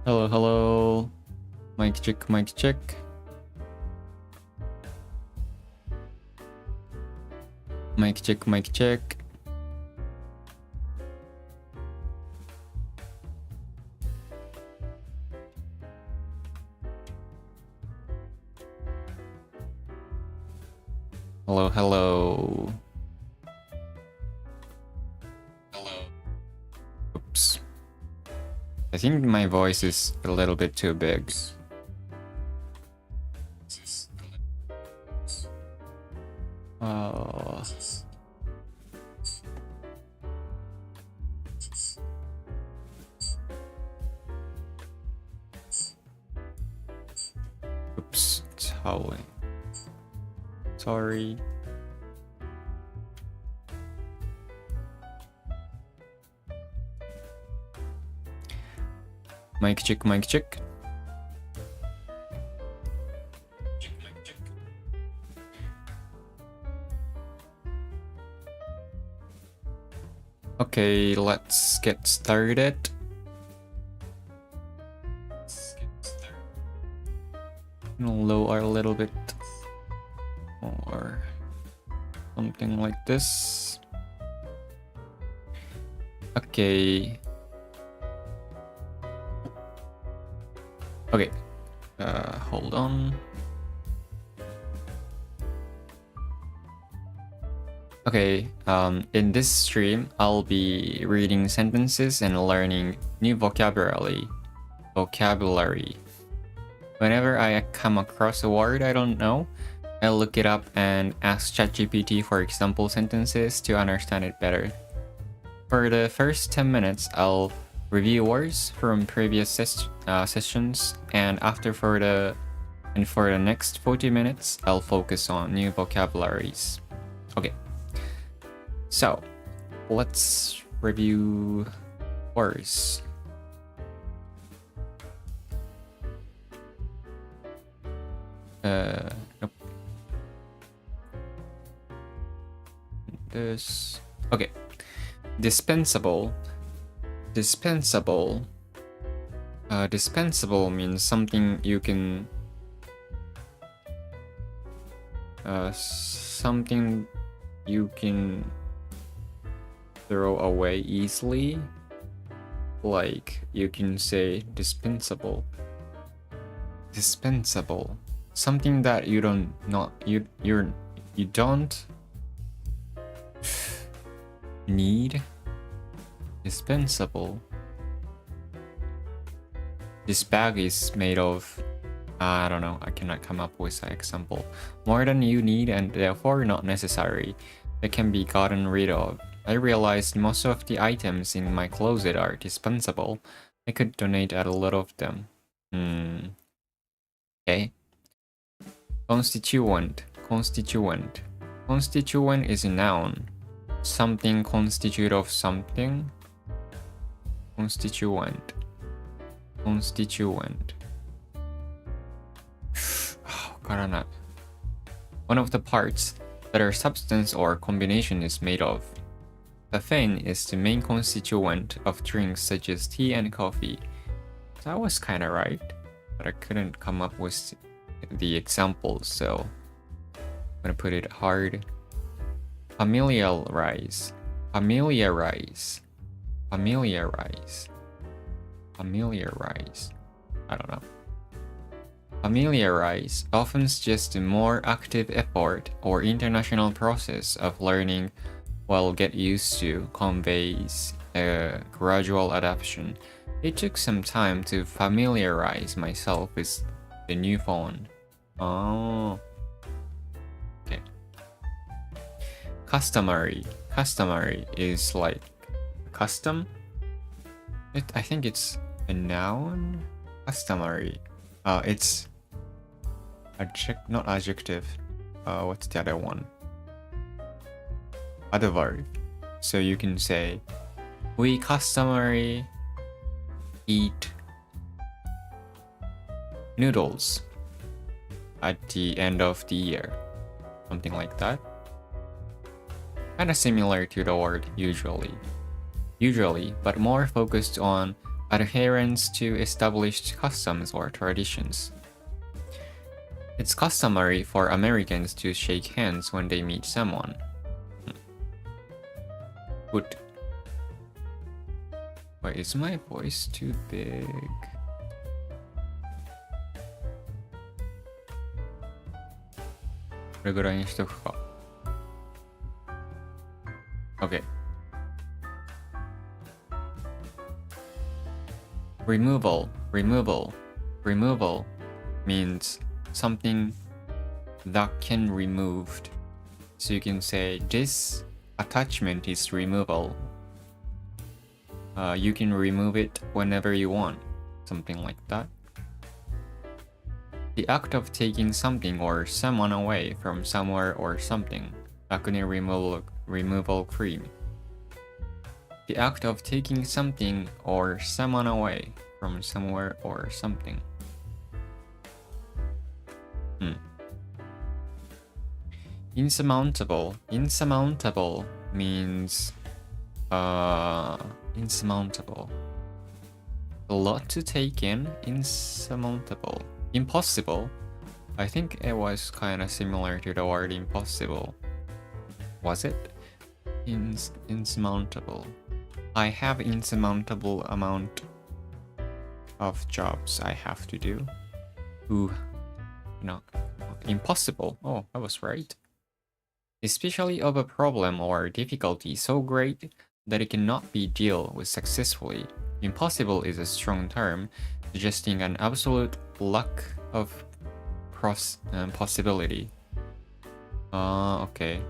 Hello, hello. Mic check, mic check. Mic check, mic check. Hello, hello. Oops. I think my voice is a little bit too big. Oh. Oops, it's howling. Sorry. Mic check, mic check. Okay, let's get started. Lower a little bit or something like this. Okay. Okay. Hold on. Okay, in this stream, I'll be reading sentences and learning new vocabulary. Whenever I come across a word I don't know, I'll look it up and ask ChatGPT for example sentences to understand it better. For the first 10 minutes, I'll review words from previous sessions, and for the next 40 minutes, I'll focus on new vocabularies. Okay. So, let's review words. Nope. This. Okay. Dispensable. Dispensable means something you can throw away easily. Like you can say dispensable. Dispensable. Something that you don't need. Dispensable. This bag is made of, I don't know, I cannot come up with an example. More than you need and therefore not necessary. That can be gotten rid of. I realized most of the items in my closet are dispensable. I could donate a lot of them. Okay. Constituent. Constituent. Constituent is a noun. Something constitute of something. Constituent. Constituent. One of the parts that our substance or combination is made of. Caffeine is the main constituent of drinks such as tea and coffee. That was kinda right, but I couldn't come up with the examples, so I'm gonna put it hard. Familiarize. Familiarize. Familiarize. Familiarize. I don't know. Familiarize often suggests a more active effort or international process of learning, while get used to conveys a gradual adaptation. It took some time to familiarize myself with the new phone. Oh. Okay. Customary. Customary is like custom. I think it's a noun. Customary. It's not adjective. What's the other one? Adverb. So you can say, we customary eat noodles at the end of the year. Something like that. Kind of similar to the word usually. Usually, but more focused on adherence to established customs or traditions. It's customary for Americans to shake hands when they meet someone. Good. Wait, is my voice too big? Okay. Removal means something that can be removed. So you can say this attachment is removable. You can remove it whenever you want. Something like that. The act of taking something or someone away from somewhere or something. Acne removal cream. The act of taking something or someone away from somewhere or something. Insurmountable means insurmountable. A lot to take in. Insurmountable. Impossible. I think it was kind of similar to the word impossible. Was it? Insurmountable. I have insurmountable amount of jobs I have to do. Impossible. Oh, I was right. Especially of a problem or difficulty so great that it cannot be dealt with successfully. Impossible is a strong term, suggesting an absolute lack of possibility. Okay.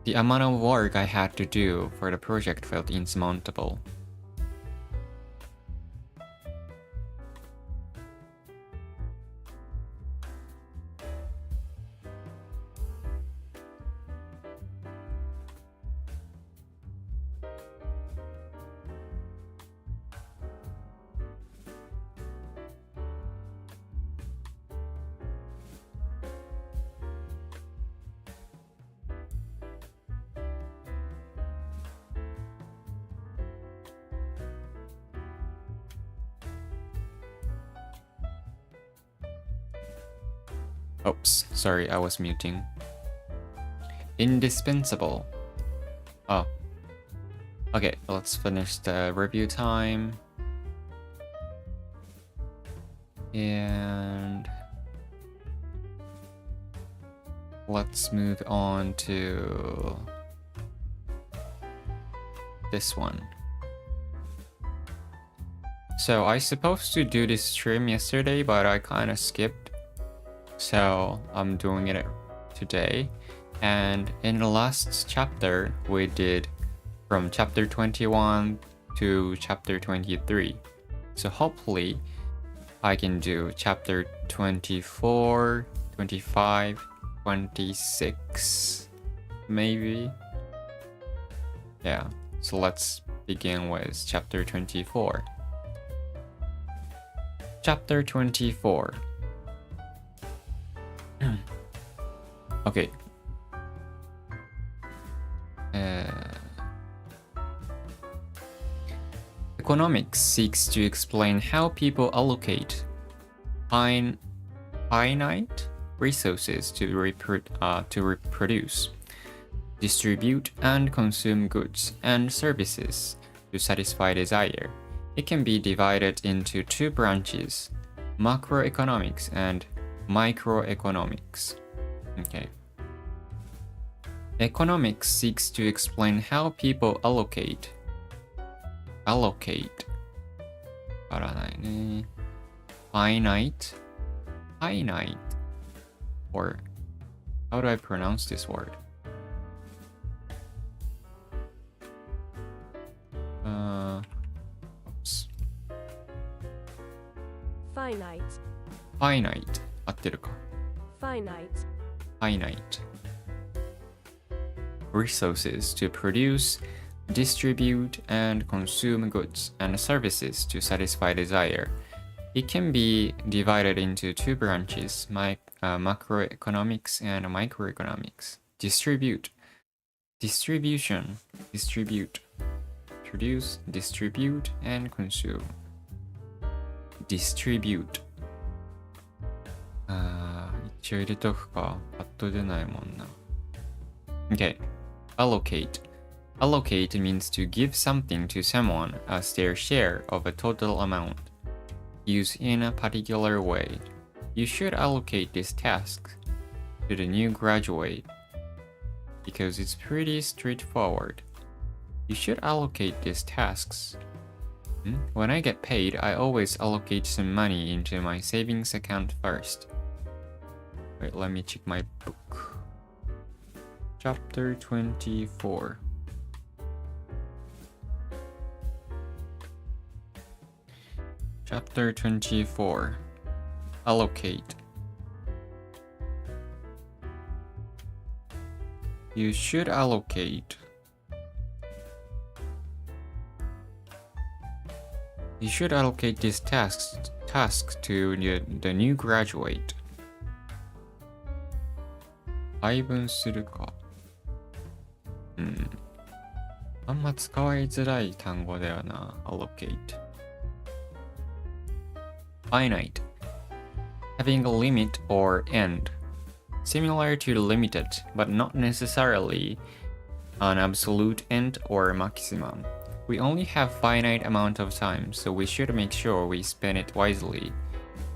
The amount of work I had to do for the project felt insurmountable. Oops, sorry, I was muting. Indispensable. Oh. Okay, let's finish the review time. And let's move on to this one. So I supposed to do this stream yesterday, but I kind of skipped. So I'm doing it today. And in the last chapter, we did from chapter 21 to chapter 23. So hopefully I can do chapter 24, 25, 26, maybe. Yeah, so let's begin with chapter 24. Chapter 24. Okay. Economics seeks to explain how people allocate finite resources to reproduce, distribute, and consume goods and services to satisfy desire. It can be divided into two branches, macroeconomics and microeconomics. Okay. Economics seeks to explain how people allocate. Finite. Or how do I pronounce this word? Oops. Finite. 合ってるか? Finite. Resources to produce, distribute, and consume goods and services to satisfy desire. It can be divided into two branches, macroeconomics and microeconomics. Distribute. Distribution. Distribute. Produce, distribute, and consume. Distribute. 一応入れとくか。パッと出ないもんな。Okay. Allocate. Allocate means to give something to someone as their share of a total amount. Use in a particular way. You should allocate this task to the new graduate because it's pretty straightforward. You should allocate these tasks. When I get paid, I always allocate some money into my savings account first. Wait, let me check my book. Chapter 24. Chapter 24. Allocate. You should allocate. You should allocate this task to the new graduate. 配分するか。あんま使いづらい単語だよな。allocate. Finite. Having a limit or end. Similar to the limited, but not necessarily an absolute end or maximum. We only have finite amount of time, so we should make sure we spend it wisely.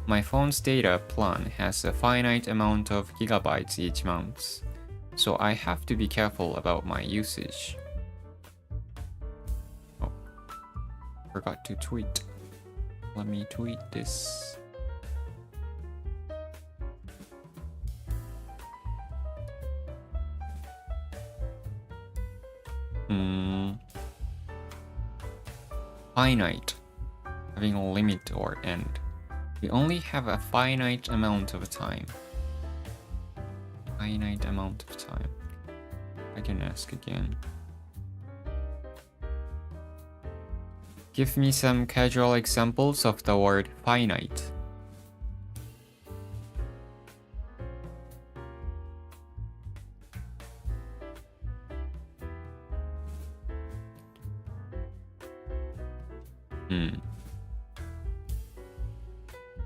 My phone's data plan has a finite amount of gigabytes each month, so I have to be careful about my usage. Oh, forgot to tweet. Let me tweet this. Finite. Having a limit or end. We only have a finite amount of time. Finite amount of time. I can ask again. Give me some casual examples of the word finite.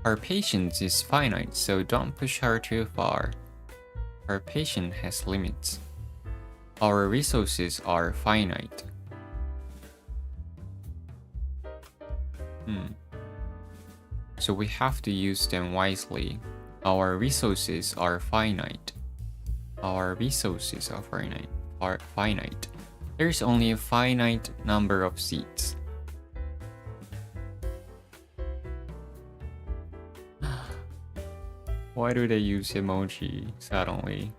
Our patience is finite, so don't push her too far. Our patience has limits. Our resources are finite. So we have to use them wisely. Our resources are finite. Our resources are finite. There's only a finite number of seats. Why do they use emoji suddenly?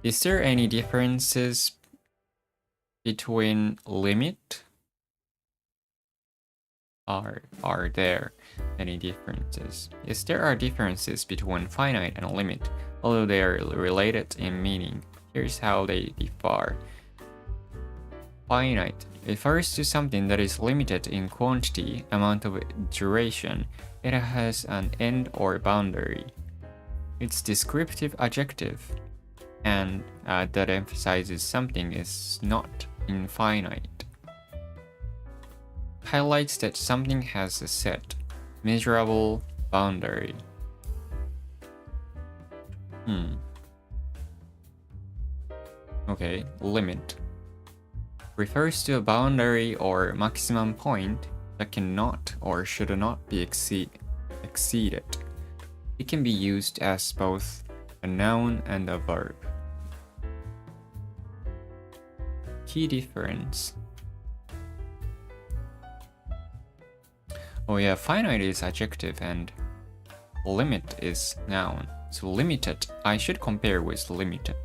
Is there any differences between limit? Are there any differences? Yes, there are differences between finite and limit, although they are related in meaning. Here's how they differ. Finite refers to something that is limited in quantity, amount of duration. It has an end or boundary. It's descriptive adjective, and that emphasizes something is not infinite. Highlights that something has a set, measurable boundary. Okay, limit refers to a boundary or maximum point that cannot or should not be exceeded. It can be used as both a noun and a verb. Key difference. Oh yeah, finite is adjective and limit is noun. So limited, I should compare with limited.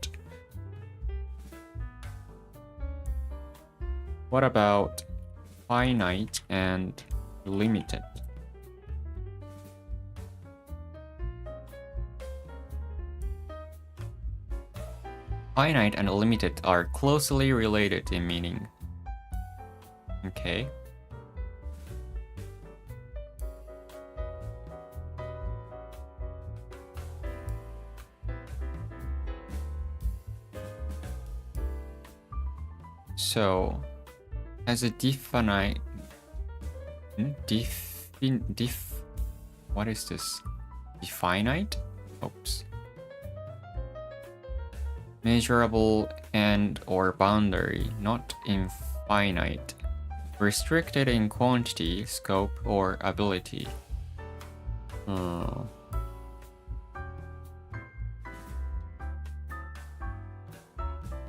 What about finite and limited? Finite and limited are closely related in meaning. Okay. So, as a definite, what is this? Definite? Oops. Measurable end or boundary, not infinite. Restricted in quantity, scope, or ability.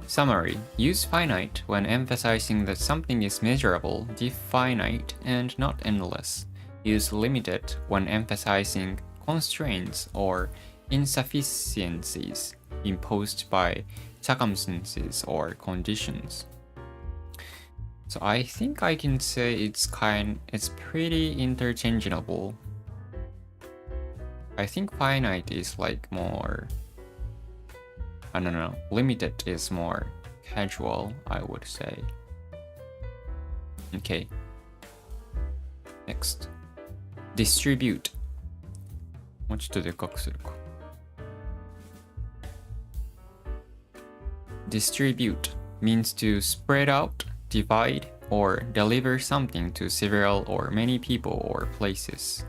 Summary. Use finite when emphasizing that something is measurable, definite, and not endless. Use limited when emphasizing constraints or insufficiencies imposed by circumstances or conditions. So I think I can say it's pretty interchangeable. I think finite is like more, I don't know, limited is more casual, I would say. Okay. Next. Distribute. もうちょっとでかくするか。Distribute means to spread out, divide, or deliver something to several or many people or places.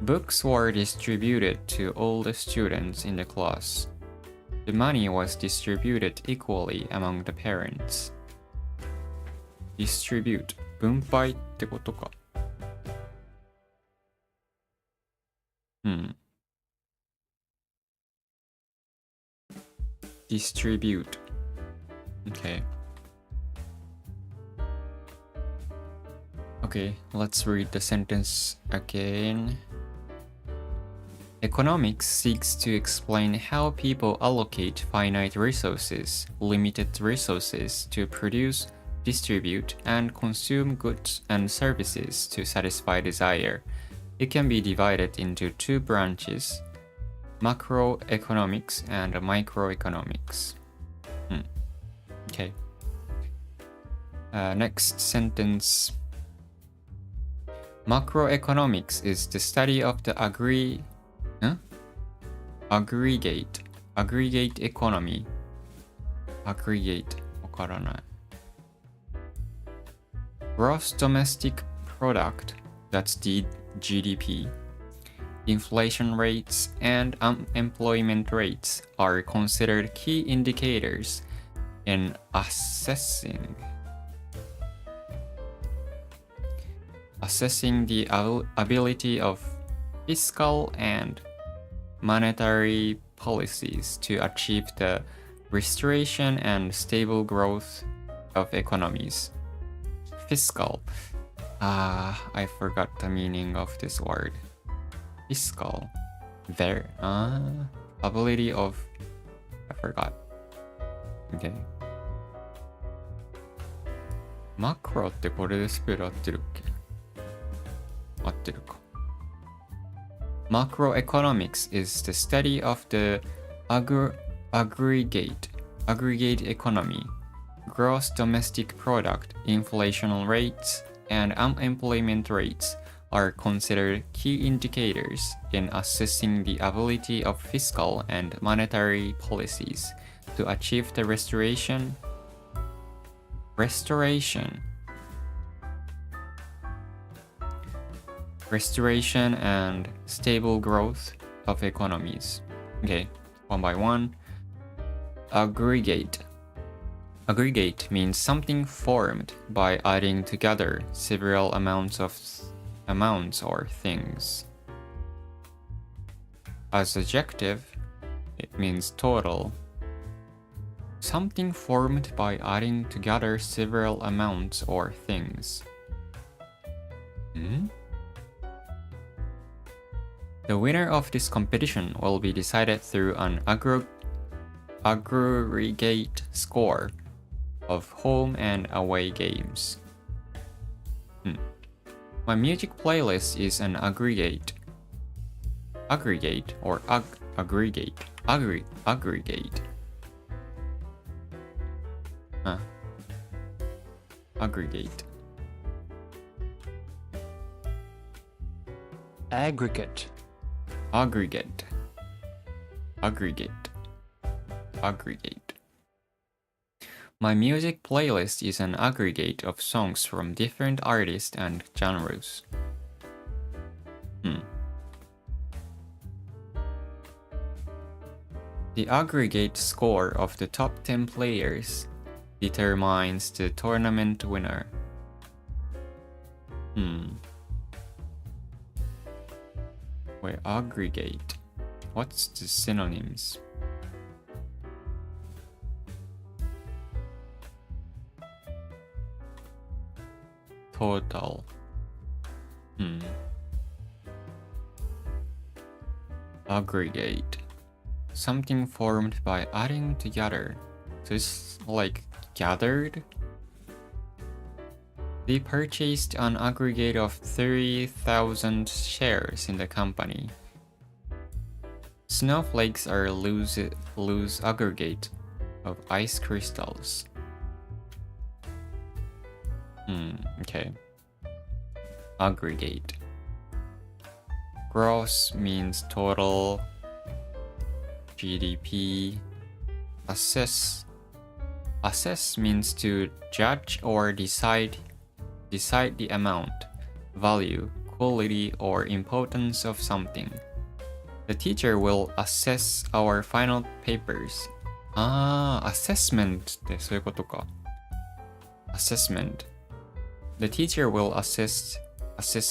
Books were distributed to all the students in the class. The money was distributed equally among the parents. Distribute 分配ってことか。Distribute. Okay. Okay, let's read the sentence again. Economics seeks to explain how people allocate finite resources, limited resources to produce, distribute, and consume goods and services to satisfy desire. It can be divided into two branches, macroeconomics and microeconomics. Okay. Next sentence. Macroeconomics is the study of the aggregate economy. Aggregate わからない。Gross domestic product, that's the GDP. Inflation rates and unemployment rates are considered key indicators in assessing the ability of fiscal and monetary policies to achieve the restoration and stable growth of economies. Fiscal. I forgot the meaning of this word. Fiscal. There. Ability of. I forgot. Okay. マクロってこれでスペル合ってるっけ？合ってるか。Macroeconomics is the study of the aggregate economy, gross domestic product, inflation rates, and unemployment rates are considered key indicators in assessing the ability of fiscal and monetary policies to achieve the restoration and stable growth of economies. Okay, one by one. Aggregate. Aggregate means something formed by adding together several amounts or things. As adjective, it means total. Something formed by adding together several amounts or things. The winner of this competition will be decided through an aggregate score of home and away games. My music playlist is an aggregate. Aggregate or aggregate. Aggregate. Aggregate. Aggregate. Aggregate. Aggregate. Aggregate. My music playlist is an aggregate of songs from different artists and genres. The aggregate score of the top 10 players determines the tournament winner. Wait, aggregate. What's the synonyms? Total. Aggregate. Something formed by adding together. So it's like gathered? They purchased an aggregate of 30,000 shares in the company. Snowflakes are loose aggregate of ice crystals. Okay. Aggregate. Gross means total. GDP. Assess. Assess means to judge or decide the amount, value, quality, or importance of something. The teacher will assess our final papers. Assessment ってそういうことか。Assessment. The teacher will assess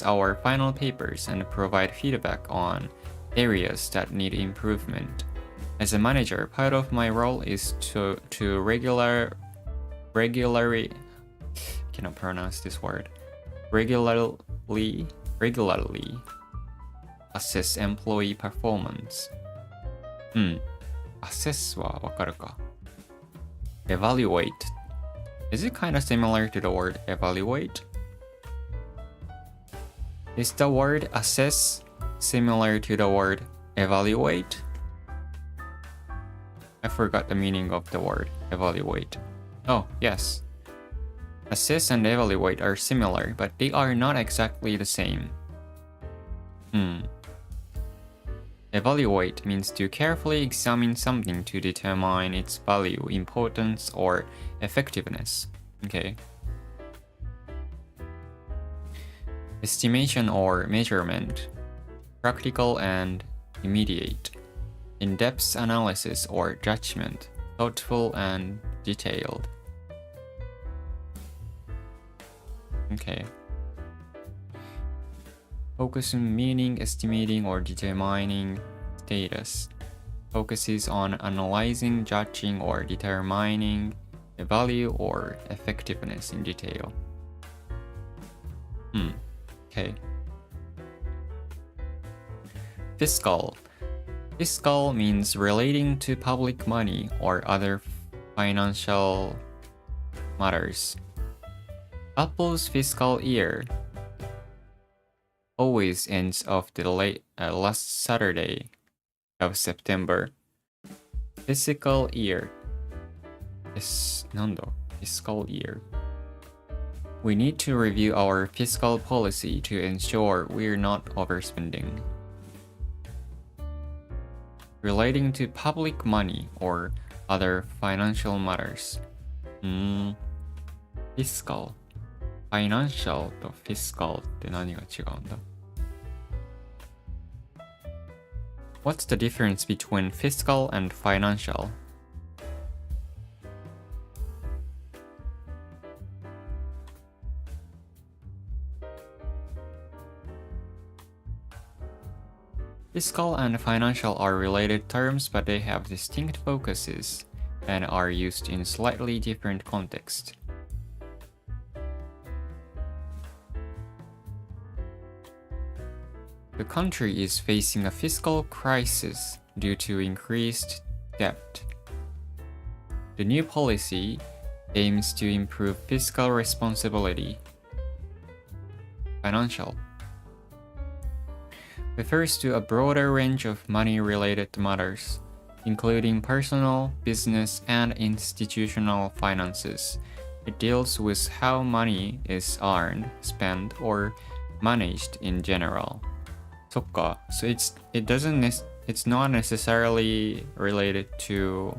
our final papers and provide feedback on areas that need improvement. As a manager, part of my role is to regularly cannot pronounce this word. Regularly assess employee performance. Assess はわかるか。Evaluate. Is it kind of similar to the word evaluate? Is the word assess similar to the word evaluate? I forgot the meaning of the word evaluate. Oh, yes. Assess and evaluate are similar, but they are not exactly the same. Evaluate means to carefully examine something to determine its value, importance, or effectiveness. Okay. Estimation or measurement. Practical and immediate. In-depth analysis or judgment. Thoughtful and detailed. Okay. Focus on meaning, estimating, or determining status. Focuses on analyzing, judging, or determining the value or effectiveness in detail. Okay. Fiscal. Fiscal means relating to public money or other financial matters. Apple's fiscal year always ends of the last Saturday of September. Fiscal year. Fiscal year. We need to review our fiscal policy to ensure we're not overspending. Relating to public money or other financial matters. Fiscal. Financial と fiscal って何が違うんだ? What's the difference between fiscal and financial? Fiscal and financial are related terms, but they have distinct focuses and are used in slightly different contexts. The country is facing a fiscal crisis due to increased debt. The new policy aims to improve fiscal responsibility. Financial refers to a broader range of money-related matters, including personal, business, and institutional finances. It deals with how money is earned, spent, or managed in general. そっか. So it's not necessarily related to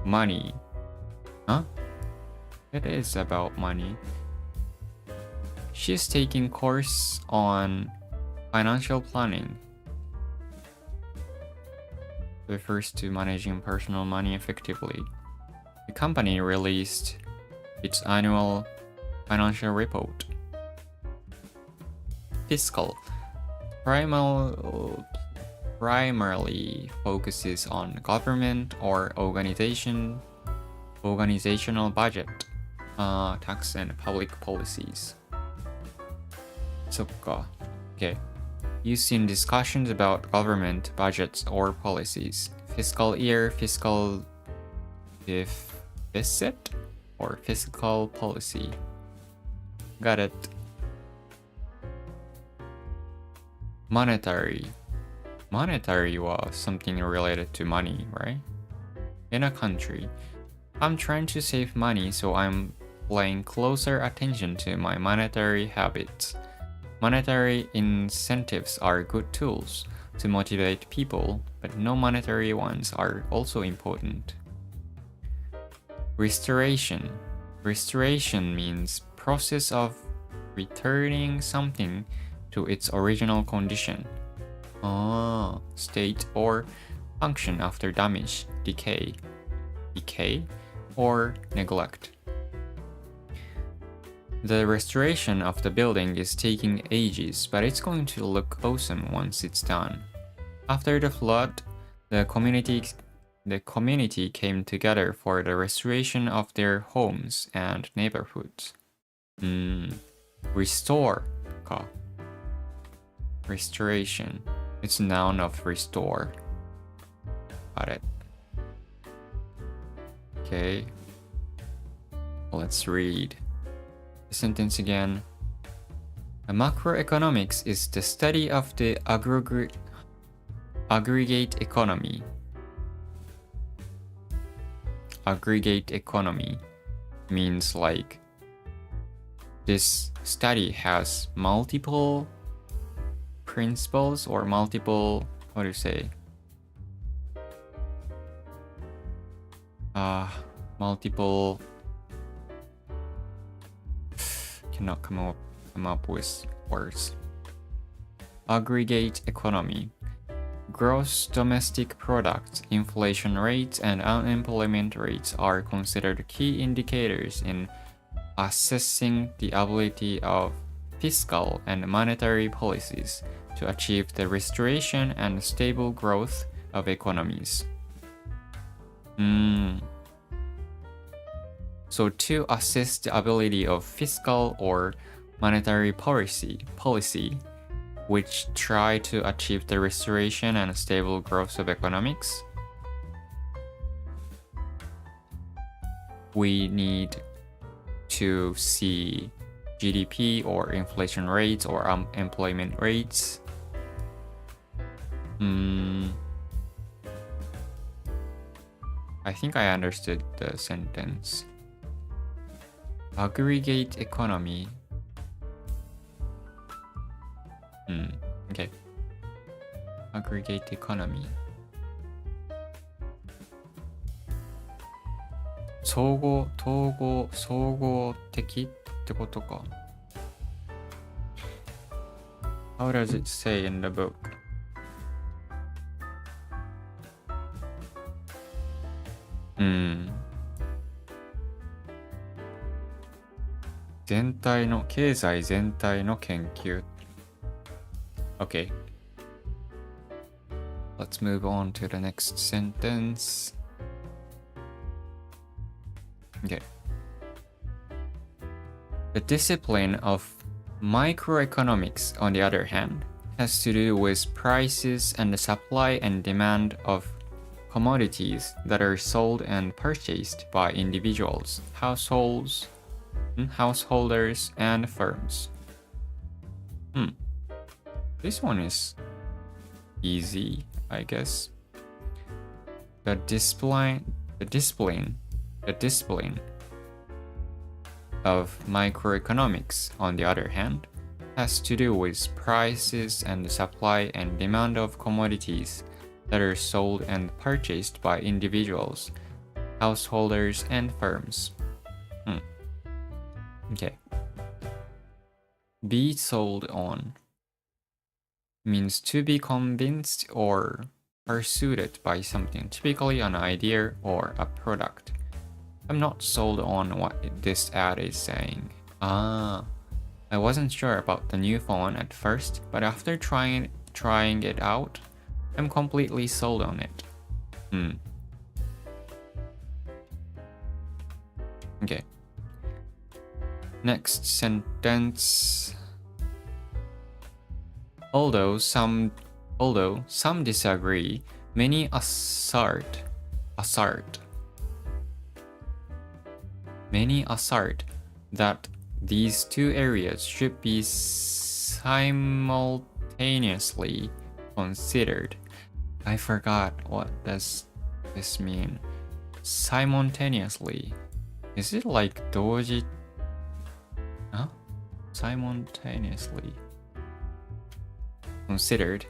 money, Huh? It is about money. She's taking course on financial planning. Refers to managing personal money effectively. The company released its annual financial report. Fiscal primarily focuses on government or organizational budget, tax and public policies. そっか. Okay. Used in discussions about government budgets or policies. Fiscal year, fiscal deficit, or fiscal policy. Got it. Monetary. Monetary was something related to money, right? In a country. I'm trying to save money, so I'm paying closer attention to my monetary habits. Monetary incentives are good tools to motivate people, but non-monetary ones are also important. Restoration. Restoration means process of returning something to its original condition. State or function after damage, decay, or neglect. The restoration of the building is taking ages, but it's going to look awesome once it's done. After the flood, the community came together for the restoration of their homes and neighborhoods. Restore か. Restoration. It's a noun of restore. Got it. Okay. Let's read the sentence again. Macroeconomics is the study of the aggregate economy. Aggregate economy means like this study has multiple principles or multiple, what do you say? Multiple, cannot come up with words. Aggregate economy. Gross domestic product, inflation rates, and unemployment rates are considered key indicators in assessing the ability of fiscal and monetary policies to achieve the restoration and stable growth of economies. So to assess the ability of fiscal or monetary policy, which try to achieve the restoration and stable growth of economics, we need to see GDP or inflation rates or employment rates. I think I understood the sentence. Aggregate economy. Okay. Aggregate economy. 総合的ってことか。How does it say in the book? 経済全体の研究。Okay. Let's move on to the next sentence. Okay. The discipline of microeconomics, on the other hand, has to do with prices and the supply and demand of commodities that are sold and purchased by individuals, householders, and firms. This one is easy, I guess. The discipline of microeconomics, on the other hand, has to do with prices and the supply and demand of commodities that are sold and purchased by individuals, householders, and firms. Okay. Be sold on means to be convinced or persuaded by something, typically an idea or a product. I'm not sold on what this ad is saying. I wasn't sure about the new phone at first, but after trying it out, I'm completely sold on it. Okay. Next sentence. Although some disagree, many assert that these two areas should be simultaneously considered. I forgot, what does this mean? Simultaneously. Is it like 同時? Huh? Simultaneously considered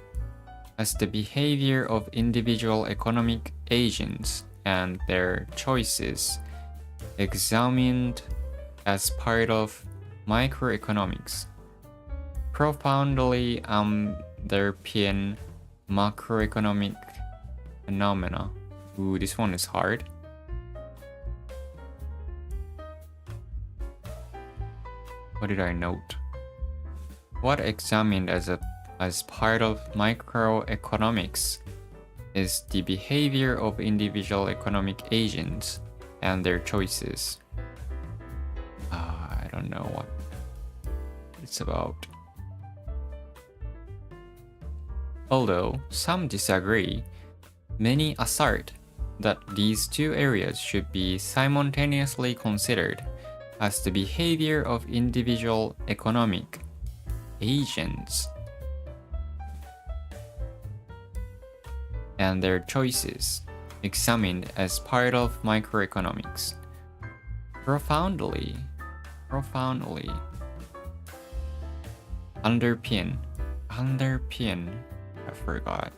as the behavior of individual economic agents and their choices examined as part of microeconomics, profoundly underpin macroeconomic phenomena. Ooh, this one is hard. What did I note? What examined as part of microeconomics is the behavior of individual economic agents and their choices. I don't know what it's about. Although some disagree, many assert that these two areas should be simultaneously considered as the behavior of individual economic agents and their choices examined as part of microeconomics. Profoundly underpin, I forgot.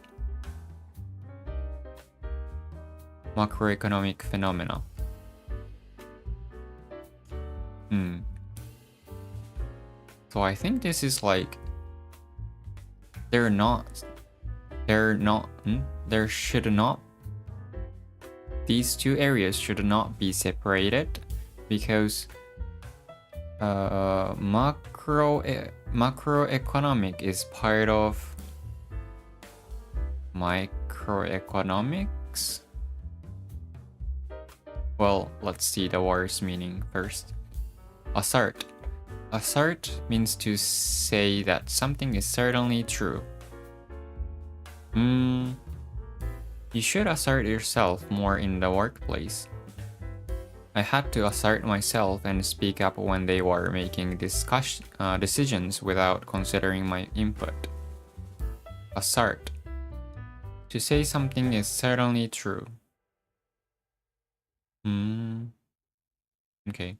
Macroeconomic phenomena. So I think this is like there should not, these two areas should not be separated because macroeconomic is part of microeconomics. Well, let's see the word's meaning first. Assert means to say that something is certainly true. You should assert yourself more in the workplace. I had to assert myself and speak up when they were making decisions without considering my input. Assert. To say something is certainly true. Okay.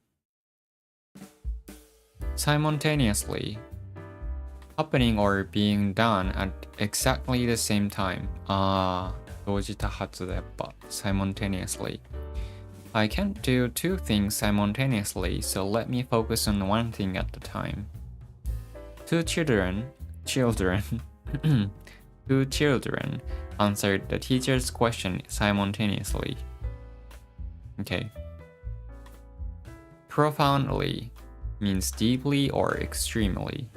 Simultaneously. Happening or being done at exactly the same time. 同時多発だやっぱ simultaneously. I can't do two things simultaneously, so let me focus on one thing at a time. Two children answered the teacher's question simultaneously. Okay. Profoundly means deeply or extremely.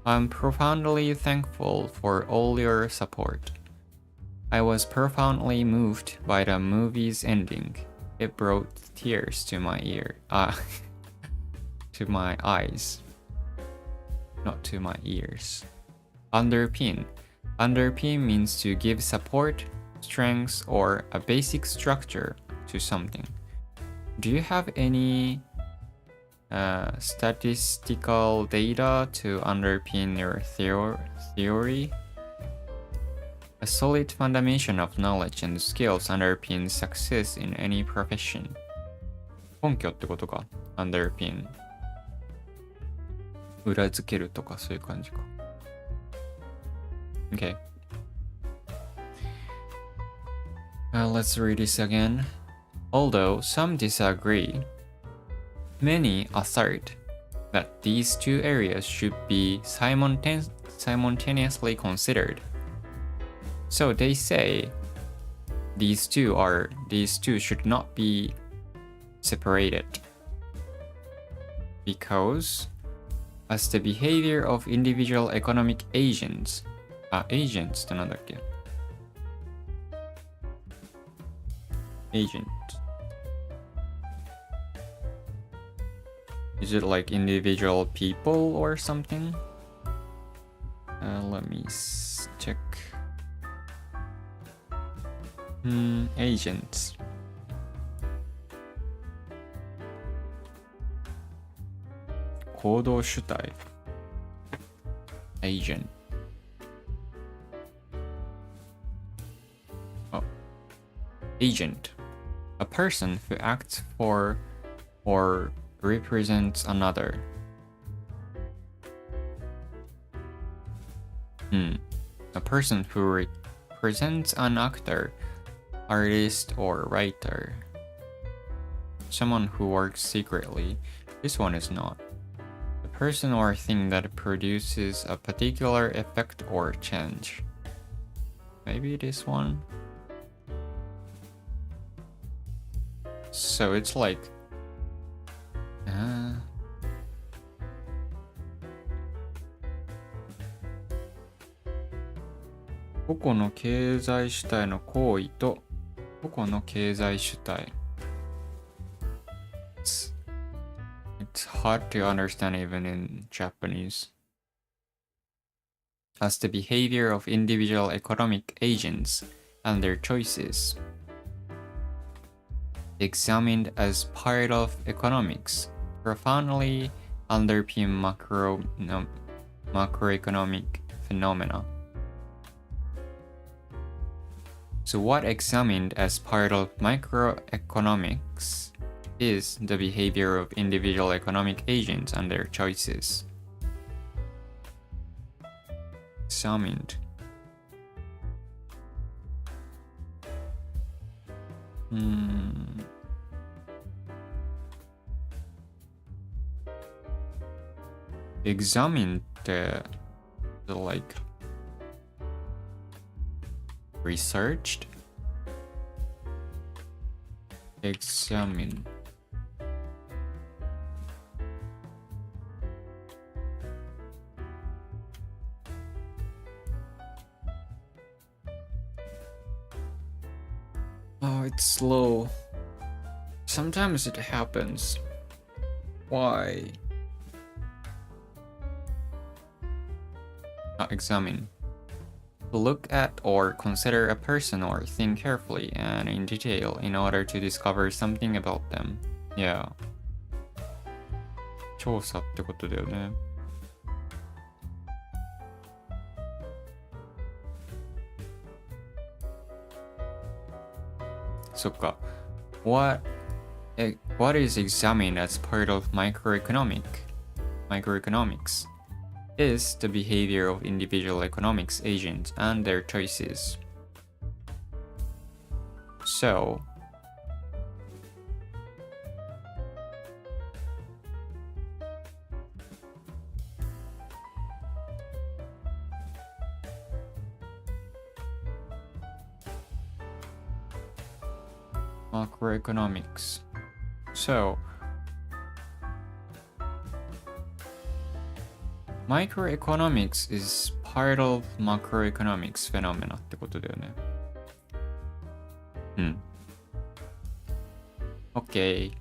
I'm profoundly thankful for all your support. I was profoundly moved by the movie's ending. It brought tears to my to my eyes. Not to my ears. Underpin. Underpin means to give support, strength, or a basic structure to something. Do you have any statistical data to underpin your theory? A solid foundation of knowledge and skills underpins success in any profession. 根拠ってことか。underpin。裏付けるとかそういう感じか。Okay. Let's read this again. Although some disagree, many assert that these two areas should be simultaneously considered. So they say these two should not be separated because as the behavior of individual economic agents ってなんだっけ agent Is it like individual people or something? Let me check. Agents. Agent. Agent. A person who acts for or represents another. A person who represents an actor, artist, or writer. Someone who works secretly. This one is not. A person or thing that produces a particular effect or change. Maybe this one? So it's like個々の経済主体の行為と個々の経済主体 It's hard to understand even in Japanese. As the behavior of individual economic agents and their choices examined as part of economics profoundly underpin macroeconomic phenomena. So what examined as part of microeconomics is the behavior of individual economic agents and their choices. Examined. Examined the like researched examine it's slow. Sometimes it happens. Why? Examine. Look at or consider a person or thing carefully and in detail in order to discover something about them. Yeah. 調査ってことだよね。そっか。What is examined as part of microeconomics is the behavior of individual economics agents and their choices. So, macroeconomics. So, microeconomics is part of macroeconomics phenomena ってことだよね。Okay.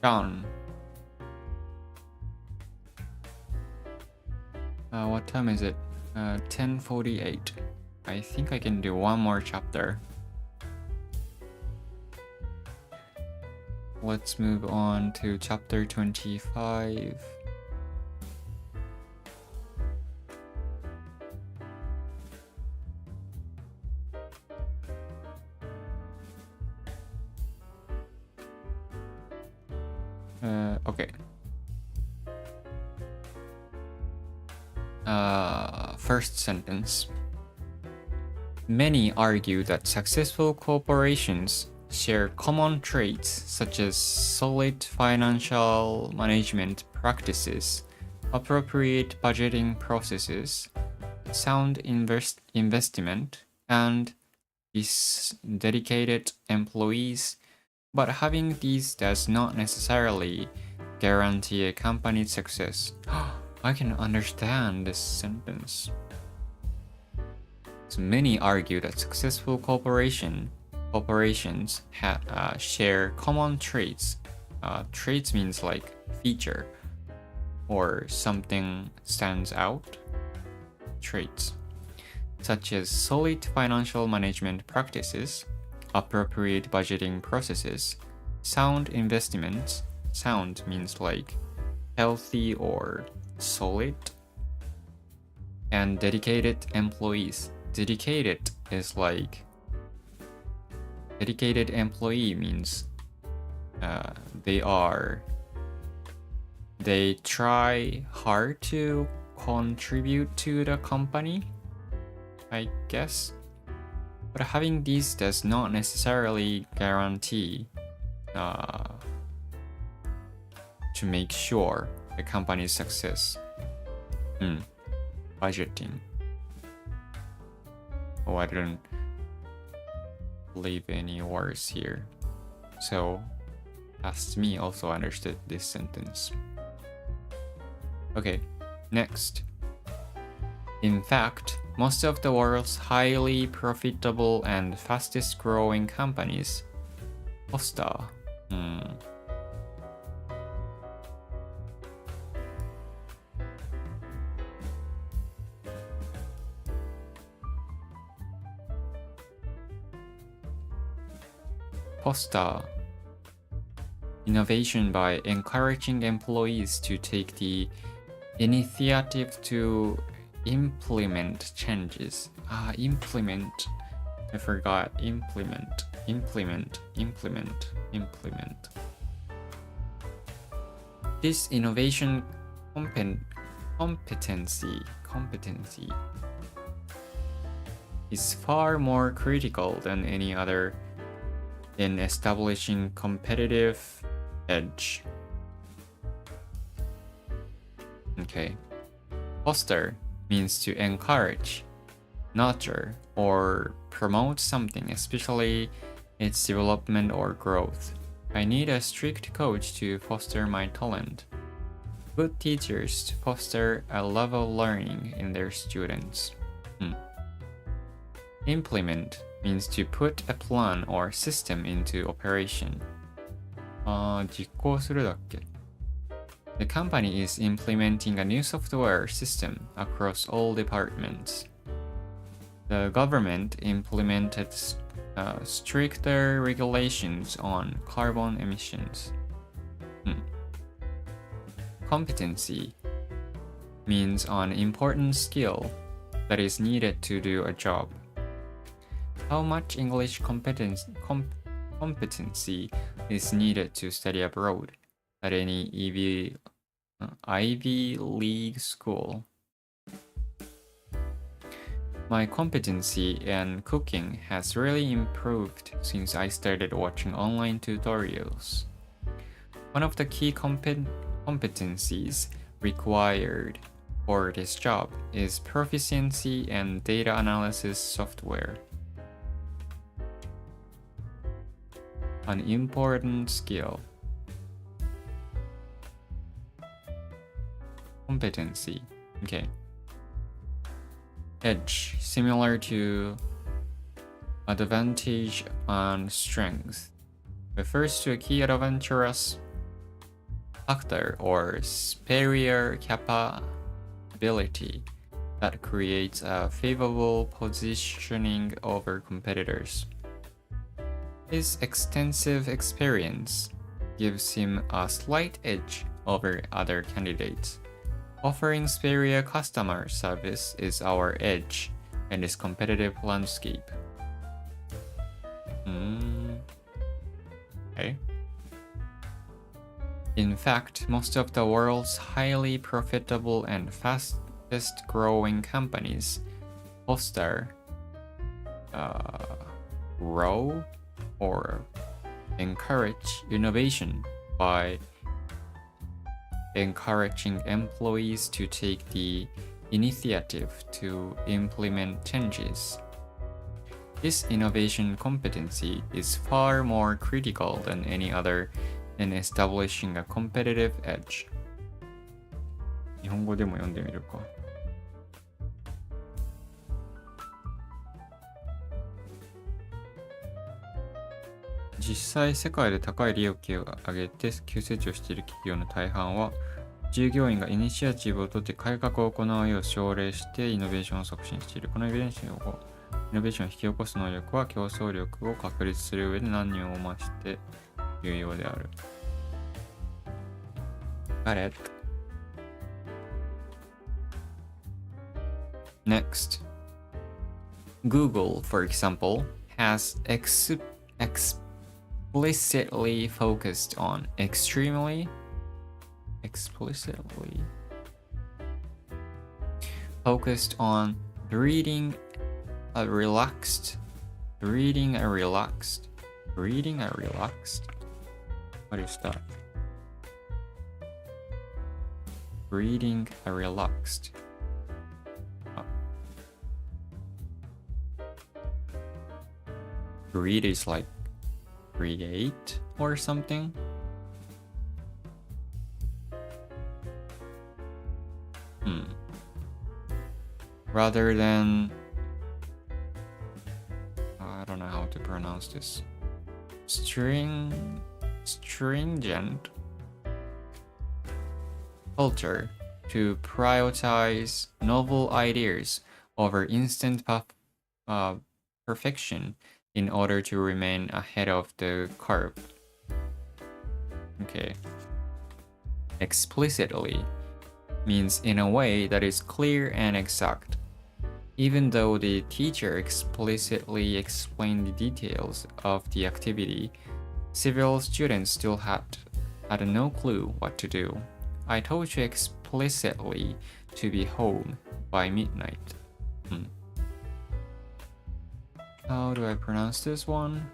Done. What time is it? 10:48. I think I can do one more chapter. Let's move on to chapter 25. Okay. First sentence. Many argue that successful corporations share common traits such as solid financial management practices, appropriate budgeting processes, sound investment, and dedicated employees, but having these does not necessarily guarantee a company's success. I can understand this sentence. So many argue that successful corporations share common traits. Traits means like feature or something stands out. Traits such as solid financial management practices, appropriate budgeting processes, sound investments. Sound means like healthy or solid, and dedicated employees. Dedicated is like dedicated employee means they try hard to contribute to the company, I guess. But having these does not necessarily guarantee to make sure the company's success. Budgeting. Oh, I didn't leave any words here. So, past me also understood this sentence. Okay, next. In fact, most of the world's highly profitable and fastest growing companies foster. Foster innovation by encouraging employees to take the initiative to implement changes. Implement. I forgot. Implement. This innovation competency is far more critical than any other in establishing competitive edge. Okay. Foster means to encourage, nurture, or promote something, especially its development or growth. I need a strict coach to foster my talent. Good teachers to foster a love of learning in their students. Implement means to put a plan or system into operation. 実行するだっけ? The company is implementing a new software system across all departments. The government implemented stricter regulations on carbon emissions. Competency means an important skill that is needed to do a job. How much English competency is needed to study abroad at any Ivy League school? My competency in cooking has really improved since I started watching online tutorials. One of the key competencies required for this job is proficiency in data analysis software. An important skill. Competency. Okay. Edge, similar to advantage and strength, refers to a key advantageous factor or superior capability that creates a favorable positioning over competitors. His extensive experience gives him a slight edge over other candidates. Offering superior customer service is our edge in this competitive landscape. Okay. In fact, most of the world's highly profitable and fastest growing companies foster grow or encourage innovation by encouraging employees to take the initiative to implement changes. This innovation competency is far more critical than any other in establishing a competitive edge. 日本語でも読んでみるか。実際世界で高い利益を上げて急成長している企業の大半は従業員がイニシアチブを取って改革を行うよう奨励してイノベーションを促進している。このイノベーションを引き起こす能力は競争力を確立する上で何をも増して有用である。Got it. Next, Google, for example, has explicitly focused on reading a relaxed. What is that? Reading a relaxed. Read is like create or something. Rather than I don't know how to pronounce this. Stringent culture to prioritize novel ideas over instant perfection in order to remain ahead of the curve. Okay. Explicitly means in a way that is clear and exact. Even though the teacher explicitly explained the details of the activity, several students still had no clue what to do. I told you explicitly to be home by midnight. How do I pronounce this one?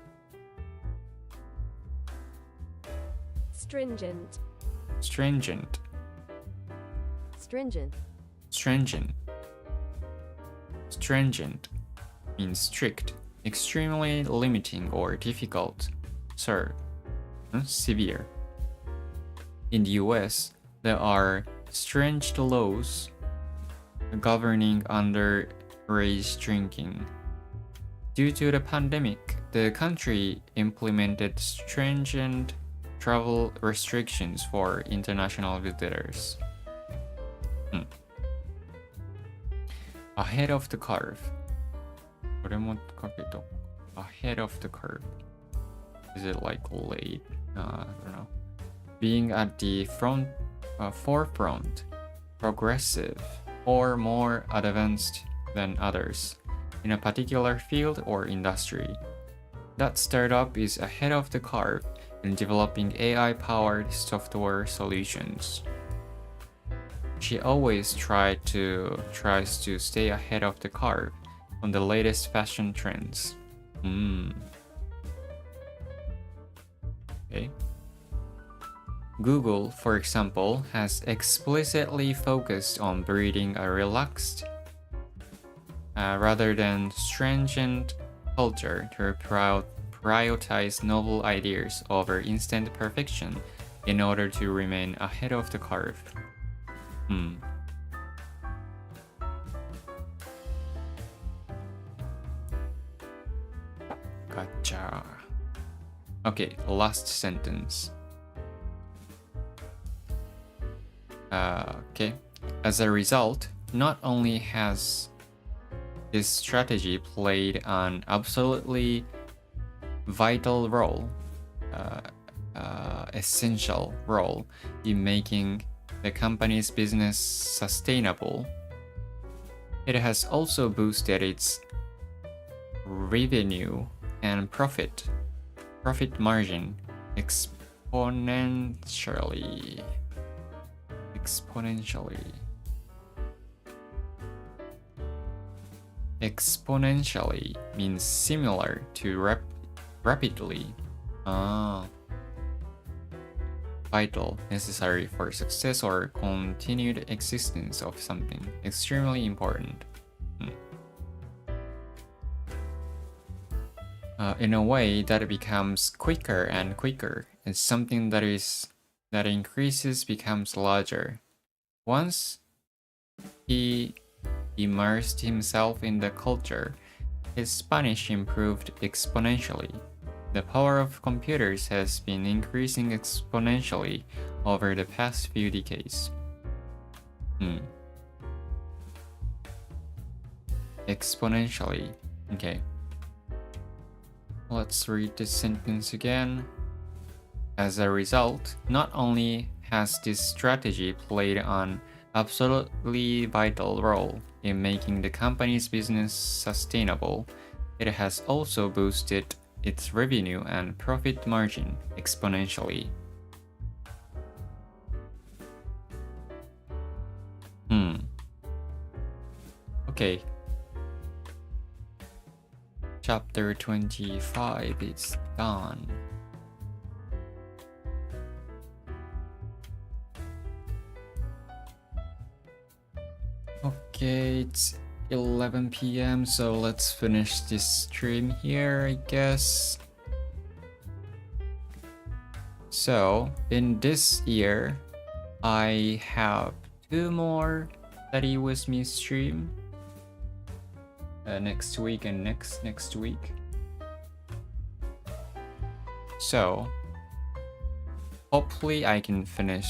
Stringent. Stringent. Stringent. Stringent. Stringent means strict, extremely limiting or difficult, severe. In the US, there are stringent laws governing underage drinking. Due to the pandemic, the country implemented stringent travel restrictions for international visitors. Ahead of the curve. これも書けと。Ahead of the curve. Is it like late? I don't know. Being at the forefront, progressive, or more advanced than others in a particular field or industry. That startup is ahead of the curve in developing AI-powered software solutions. She always tries to stay ahead of the curve on the latest fashion trends. Okay. Google, for example, has explicitly focused on breeding a relaxed rather than stringent culture to prioritize novel ideas over instant perfection in order to remain ahead of the curve. Gotcha. Okay, last sentence. Okay. As a result, not only has this strategy played an absolutely vital role, essential role in making the company's business sustainable, it has also boosted its revenue and profit margin exponentially. Exponentially means similar to rapidly. Vital, necessary for success or continued existence of something. Extremely important. In a way that becomes quicker and quicker, and something that increases becomes larger. Once he immersed himself in the culture, his Spanish improved exponentially. The power of computers has been increasing exponentially over the past few decades. Exponentially. Okay. Let's read this sentence again. As a result, not only has this strategy played an absolutely vital role in making the company's business sustainable, it has also boosted its revenue and profit margin exponentially. Okay. Chapter 25 is done. Okay, it's 11 p.m. so let's finish this stream here, I guess. So, in this year, I have 2 more study with me stream. Next week and next week. So, hopefully I can finish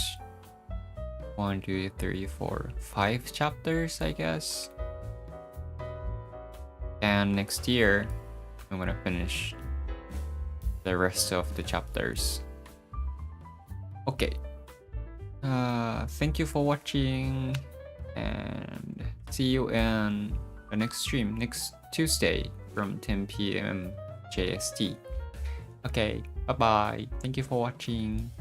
1, 2, 3, 4, 5 chapters, I guess. And next year, I'm gonna finish the rest of the chapters. Okay. Thank you for watching, and see you in the next stream next Tuesday from 10 p.m. JST. Okay, bye bye. Thank you for watching.